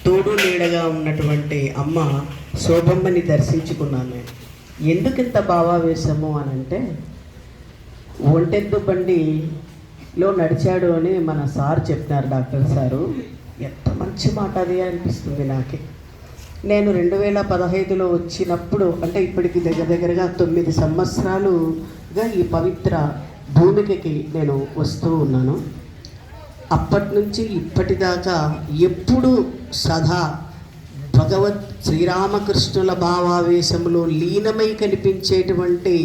తోడు నీడగా ఉన్నటువంటి అమ్మ శోభమ్మని దర్శించుకున్నాను నేను. ఎందుకింత భావావేశము అని అంటే, ఒంటెద్దు బండిలో నడిచాడు అని మన సార్ చెప్పినారు, డాక్టర్ సారు. ఎంత మంచి మాట అది అనిపిస్తుంది నాకే. నేను 2015లో వచ్చినప్పుడు, అంటే ఇప్పటికి దగ్గరగా 9 సంవత్సరాలుగా ఈ పవిత్ర భూమికి నేను వస్తూ ఉన్నాను. అప్పటి నుంచి ఇప్పటిదాకా ఎప్పుడు సదా భగవత్ శ్రీరామకృష్ణుల భావావేశంలో లీనమై కనిపించేటువంటి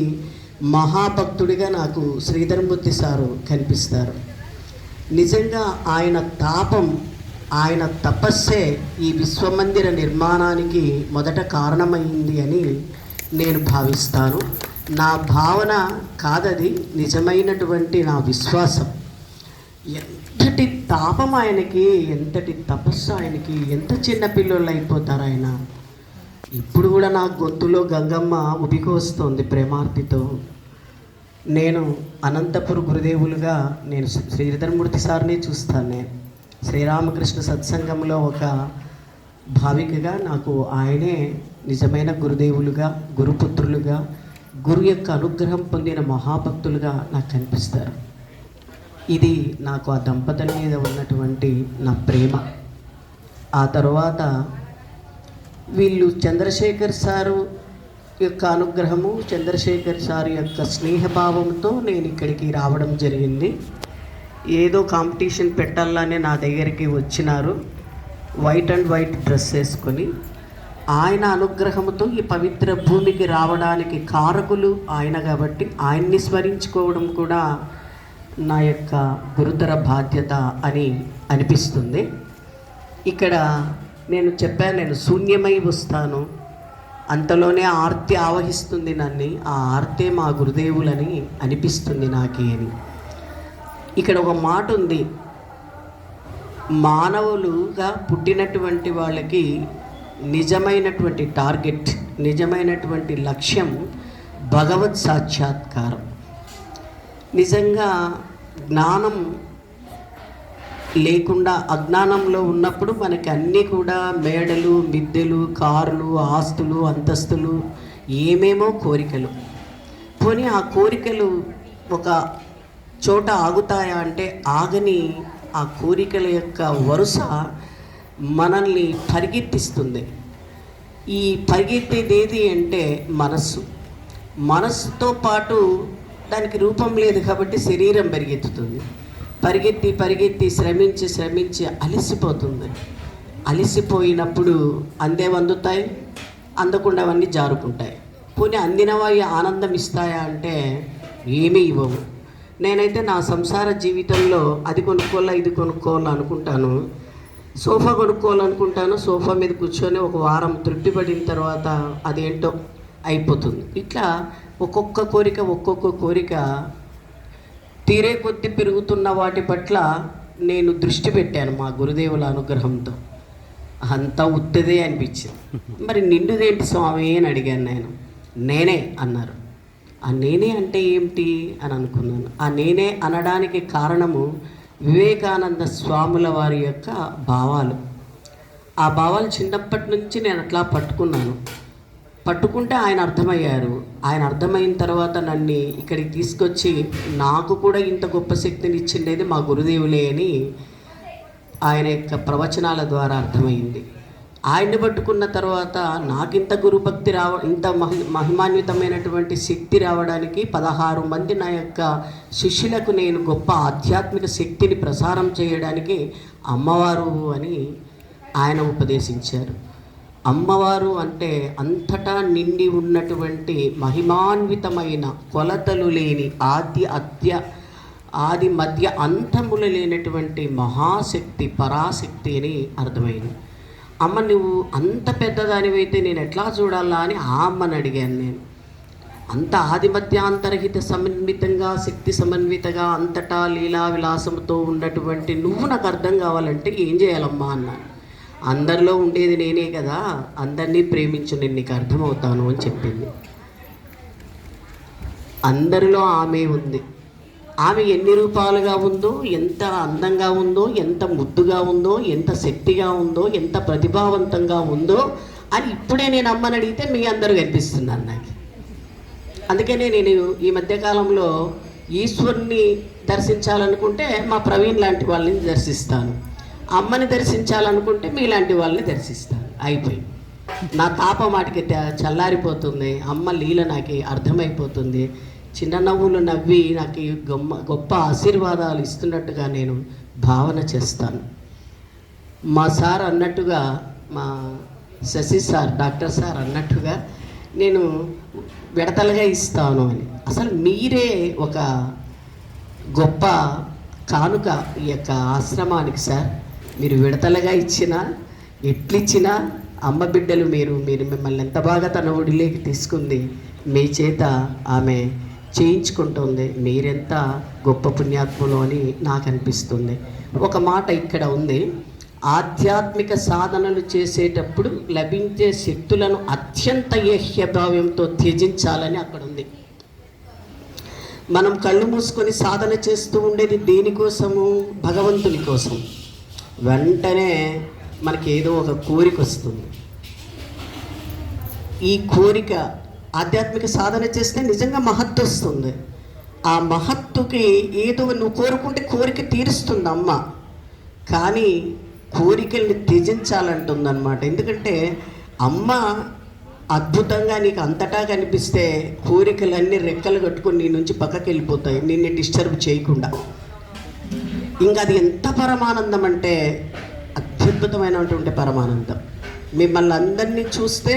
మహాభక్తుడిగా నాకు శ్రీధర్మూర్తి సారు కనిపిస్తారు. నిజంగా ఆయన తాపం, ఆయన తపస్సే ఈ విశ్వమందిర నిర్మాణానికి మొదట కారణమైంది అని నేను భావిస్తాను. నా భావన కాదది, నిజమైనటువంటి నా విశ్వాసం. ఎంతటి తాపం ఆయనకి, ఎంతటి తపస్సు ఆయనకి, ఎంత చిన్న పిల్లలు అయిపోతారు ఆయన. ఇప్పుడు కూడా నా గొంతులో గంగమ్మ ఉబికొస్తోంది ప్రేమార్తితో. నేను అనంతపుర గురుదేవులుగా నేను శ్రీధర్మూర్తి సార్ని చూస్తాను. నేను శ్రీరామకృష్ణ సత్సంగంలో ఒక భావికగా నాకు ఆయనే నిజమైన గురుదేవులుగా, గురుపుత్రులుగా, గురు యొక్క అనుగ్రహం పొందిన మహాభక్తులుగా నాకు కనిపిస్తారు. ఇది నాకు ఆ దంపతుల మీద ఉన్నటువంటి నా ప్రేమ. ఆ తర్వాత వీళ్ళు చంద్రశేఖర్ సారు యొక్క అనుగ్రహము, చంద్రశేఖర్ సారు యొక్క స్నేహభావంతో నేను ఇక్కడికి రావడం జరిగింది. ఏదో కాంపిటీషన్ పెట్టాలని నా దగ్గరికి వచ్చినారు, వైట్ అండ్ వైట్ డ్రెస్ వేసుకొని. ఆయన అనుగ్రహంతో ఈ పవిత్ర భూమికి రావడానికి కారకులు ఆయన కాబట్టి ఆయన్ని స్మరించుకోవడం కూడా నా యొక్క గురుతర బాధ్యత అని అనిపిస్తుంది. ఇక్కడ నేను చెప్పాను, నేను శూన్యమై వస్తాను, అంతలోనే ఆర్తి ఆవహిస్తుంది నన్ను, ఆ ఆర్తే మా గురుదేవులని అనిపిస్తుంది నాకే అని. ఇక్కడ ఒక మాట ఉంది, మానవులుగా పుట్టినటువంటి వాళ్ళకి నిజమైనటువంటి టార్గెట్, నిజమైనటువంటి లక్ష్యం భగవత్ సాక్షాత్కారం. నిజంగా జ్ఞానం లేకుండా అజ్ఞానంలో ఉన్నప్పుడు మనకి అన్నీ కూడా మేడలు, మిద్దెలు, కార్లు, ఆస్తులు, అంతస్తులు, ఏమేమో కోరికలు. పోనీ ఆ కోరికలు ఒక చోట ఆగుతాయా అంటే ఆగని. ఆ కోరికల యొక్క వరుస మనల్ని పరిగెత్తిస్తుంది. ఈ పరిగెత్తేది ఏది అంటే మనస్సు. మనస్సుతో పాటు దానికి రూపం లేదు కాబట్టి శరీరం పరిగెత్తుతుంది. పరిగెత్తి పరిగెత్తి శ్రమించి అలసిపోతుంది. అలసిపోయినప్పుడు అందేవి అందుతాయి, అందకుండా అవన్నీ జారుకుంటాయి. పోనీ అందినవి ఆనందం ఇస్తాయా అంటే ఏమీ ఇవ్వవు. నేనైతే నా సంసార జీవితంలో అది కొనుక్కోవాలా, ఇది కొనుక్కోవాలా అనుకుంటాను. సోఫా కొనుక్కోవాలనుకుంటాను, సోఫా మీద కూర్చొని ఒక వారం తృప్తి పడిన తర్వాత అదేంటో అయిపోతుంది. ఇట్లా ఒక్కొక్క కోరిక తీరే కొద్ది పెరుగుతున్న వాటి పట్ల నేను దృష్టి పెట్టాను మా గురుదేవుల అనుగ్రహంతో. అంతా ఉత్తదే అనిపించింది. మరి నిండుదేంటి స్వామి అని అడిగాను నేను. నేనే అన్నారు. ఆ నేనే అంటే ఏమిటి అని అనుకున్నాను. ఆ నేనే అనడానికి కారణము వివేకానంద స్వాముల వారి యొక్క భావాలు. ఆ భావాలు చిన్నప్పటి నుంచి నేను అట్లా పట్టుకుంటే ఆయన అర్థమయ్యారు. ఆయన అర్థమైన తర్వాత నన్ను ఇక్కడికి తీసుకొచ్చి నాకు కూడా ఇంత గొప్ప శక్తిని ఇచ్చిండేది మా గురుదేవులే అని ఆయన యొక్క ప్రవచనాల ద్వారా అర్థమైంది. ఆయన్ని పట్టుకున్న తర్వాత నాకింత గురుభక్తి ఇంత మహిమాన్వితమైనటువంటి శక్తి రావడానికి 16 మంది నా యొక్క శిష్యులకు నేను గొప్ప ఆధ్యాత్మిక శక్తిని ప్రసారం చేయడానికి అమ్మవారు అని ఆయన ఉపదేశించారు. అమ్మవారు అంటే అంతటా నిండి ఉన్నటువంటి మహిమాన్వితమైన, కొలతలు లేని, ఆది మధ్య అంతములు లేనటువంటి మహాశక్తి, పరాశక్తి అని అర్థమైంది. అమ్మ నువ్వు అంత పెద్దదానివైతే నేను ఎట్లా చూడాలా అని ఆ అమ్మని అడిగాను నేను. అంత ఆది మధ్యాంతరహిత సమన్వితంగా, శక్తి సమన్వితగా, అంతటా లీలా విలాసంతో ఉన్నటువంటి నువ్వు నాకు అర్థం కావాలంటే ఏం చేయాలమ్మా అన్నాను. అందరిలో ఉండేది నేనే కదా, అందరినీ ప్రేమించు, నేను నీకు అర్థమవుతాను అని చెప్పింది. అందరిలో ఆమె ఉంది. ఆమె ఎన్ని రూపాలుగా ఉందో, ఎంత అందంగా ఉందో, ఎంత ముద్దుగా ఉందో, ఎంత శక్తిగా ఉందో, ఎంత ప్రతిభావంతంగా ఉందో అని ఇప్పుడే నేను అమ్మని అడిగితే మీ అందరూ కనిపిస్తున్నారు నాకు. అందుకనే నేను ఈ మధ్యకాలంలో ఈశ్వరుని దర్శించాలనుకుంటే మా ప్రవీణ్ లాంటి వాళ్ళని దర్శిస్తాను, అమ్మని దర్శించాలనుకుంటే మీలాంటి వాళ్ళని దర్శిస్తాను. అయిపోయింది. నా తాప మాటికి చల్లారిపోతుంది. అమ్మ లీల నాకు అర్థమైపోతుంది. చిన్న నవ్వులు నవ్వి నాకు గొప్ప ఆశీర్వాదాలు ఇస్తున్నట్టుగా నేను భావన చేస్తాను. మా సార్ అన్నట్టుగా, మా శశి సార్, డాక్టర్ సార్ అన్నట్టుగా నేను విడతలుగా ఇస్తాను అని. అసలు మీరే ఒక గొప్ప కానుక ఈ యొక్క ఆశ్రమానికి సార్. మీరు విడతలుగా ఇచ్చినా, ఎట్లిచ్చినా అమ్మ బిడ్డలు మీరు మిమ్మల్ని ఎంత బాగా తన ఒడిలోకి తీసుకుంది, మీ చేత ఆమె చేయించుకుంటుంది. మీరెంత గొప్ప పుణ్యాత్ములు అని నాకు అనిపిస్తుంది. ఒక మాట ఇక్కడ ఉంది, ఆధ్యాత్మిక సాధనలు చేసేటప్పుడు లభించే శక్తులను అత్యంత ఏహ్యభావంతో త్యజించాలని అక్కడ ఉంది. మనం కళ్ళు మూసుకొని సాధన చేస్తూ ఉండేది దేనికోసము? భగవంతుని కోసం. వెంటనే మనకి ఏదో ఒక కోరిక వస్తుంది. ఈ కోరిక ఆధ్యాత్మిక సాధన చేస్తే నిజంగా మహత్తు వస్తుంది. ఆ మహత్తుకి ఏదో నువ్వు కోరుకుంటే కోరిక తీరుస్తుంది అమ్మ, కానీ కోరికల్ని త్యజించాలంటుందన్నమాట. ఎందుకంటే అమ్మ అద్భుతంగా నీకు అంతటా కనిపిస్తే కోరికలన్నీ రెక్కలు కట్టుకొని నీ నుంచి పక్కకి వెళ్ళిపోతాయి, నిన్ను డిస్టర్బ్ చేయకుండా. ఇంకా అది ఎంత పరమానందం అంటే అత్యద్భుతమైనటువంటి పరమానందం. మిమ్మల్ని అందరినీ చూస్తే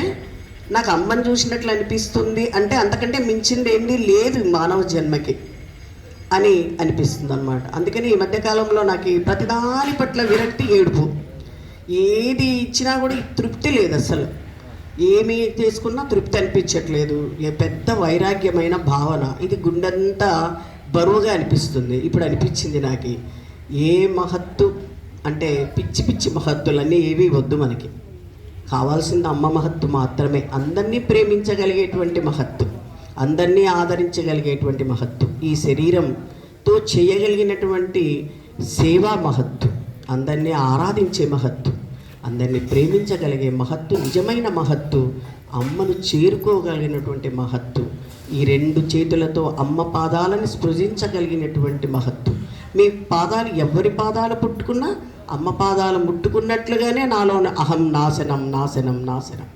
నాకు అమ్మని చూసినట్లు అనిపిస్తుంది అంటే అంతకంటే మించింది ఏంది లేదు మానవ జన్మకి అని అనిపిస్తుంది అన్నమాట. అందుకని ఈ మధ్యకాలంలో నాకు ప్రతిదాని పట్ల విరక్తి, ఏడుపు. ఏది ఇచ్చినా కూడా తృప్తి లేదు. అసలు ఏమి చేసుకున్నా తృప్తి అనిపించట్లేదు. పెద్ద వైరాగ్యమైన భావన. ఇది గుండెంతా బరువుగా అనిపిస్తుంది. ఇప్పుడు అనిపించింది నాకు, ఏ మహత్తు అంటే పిచ్చి పిచ్చి మహత్తులన్నీ ఏవి వద్దు. మనకి కావాల్సింది అమ్మ మహత్తు మాత్రమే. అందరినీ ప్రేమించగలిగేటువంటి మహత్తు, అందరినీ ఆదరించగలిగేటువంటి మహత్తు, ఈ శరీరంతో చేయగలిగినటువంటి సేవా మహత్తు, అందరినీ ఆరాధించే మహత్తు, అందరినీ ప్రేమించగలిగే మహత్తు, నిజమైన మహత్తు, అమ్మను చేరుకోగలిగినటువంటి మహత్తు, ఈ రెండు చేతులతో అమ్మ పాదాలను స్పృశించగలిగినటువంటి మహత్తు. మీ పాదాలు ఎవరి పాదాలు పుట్టుకున్నా అమ్మ పాదాలు ముట్టుకున్నట్లుగానే నాలోని అహం నాశనం నాశనం నాశనం.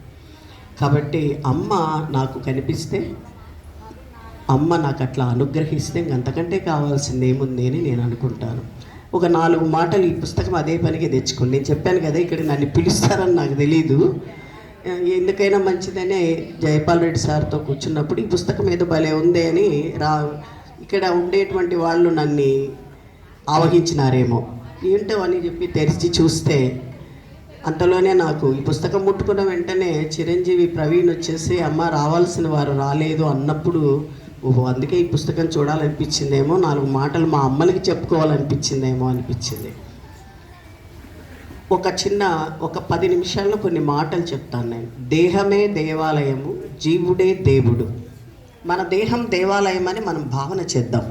కాబట్టి అమ్మ నాకు కనిపిస్తే, అమ్మ నాకు అట్లా అనుగ్రహిస్తే అంతకంటే కావాల్సింది ఏముంది అని నేను అనుకుంటాను. ఒక 4 మాటలు ఈ పుస్తకం అదే పనికి తెచ్చుకోండి. నేను చెప్పాను కదా ఇక్కడ నన్ను పిలుస్తారని నాకు తెలీదు. ఎందుకైనా మంచిదని జయపాల్ రెడ్డి సార్తో కూర్చున్నప్పుడు ఈ పుస్తకం ఏదో భలే ఉంది అని ఇక్కడ ఉండేటువంటి వాళ్ళు నన్ను ఆవహించినారేమో, ఏంటో అని చెప్పి తెరిచి చూస్తే అంతలోనే నాకు ఈ పుస్తకం ముట్టుకున్న వెంటనే చిరంజీవి ప్రవీణ్ వచ్చేసి అమ్మ రావాల్సిన వారు రాలేదు అన్నప్పుడు, ఓహో అందుకే ఈ పుస్తకం చూడాలనిపించిందేమో, 4 మాటలు మా అమ్మలకి చెప్పుకోవాలనిపించిందేమో అనిపించింది. ఒక 10 నిమిషాల్లో కొన్ని మాటలు చెప్తాను నేను. దేహమే దేవాలయము, జీవుడే దేవుడు. మన దేహం దేవాలయం అని మనం భావన చేద్దాం.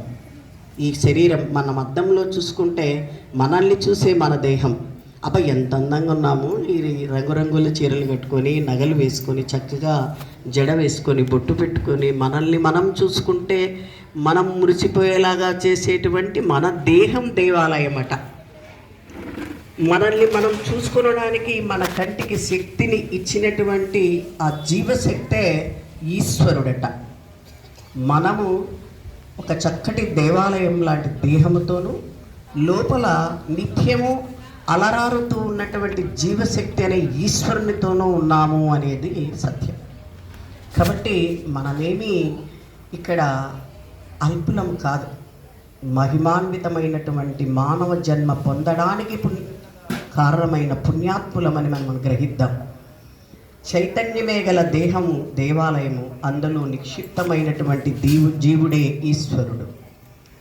ఈ శరీరం మనం అద్దంలో చూసుకుంటే మనల్ని చూసే మన దేహం, అబ్బా ఎంత అందంగా ఉన్నాము, ఈ రంగురంగుల చీరలు కట్టుకొని, నగలు వేసుకొని, చక్కగా జడ వేసుకొని, బొట్టు పెట్టుకొని, మనల్ని మనం చూసుకుంటే మనం మురిసిపోయేలాగా చేసేటువంటి మన దేహం దేవాలయం అట. మనల్ని మనం చూసుకోవడానికి మన కంటికి శక్తిని ఇచ్చినటువంటి ఆ జీవశక్తే ఈశ్వరుడట. మనము ఒక చక్కటి దేవాలయం లాంటి దేహముతోనూ లోపల నిత్యము అలరారుతూ ఉన్నటువంటి జీవశక్తి అనే ఈశ్వరునితోనూ ఉన్నాము అనేది సత్యం. కాబట్టి మనమేమి ఇక్కడ అల్పులం కాదు. మహిమాన్వితమైనటువంటి మానవ జన్మ పొందడానికి కారణమైన పుణ్యాత్ములమని మనం గ్రహిద్దాం. చైతన్యమే గల దేహము దేవాలయము, అందులో నిక్షిప్తమైనటువంటి జీవుడే ఈశ్వరుడు.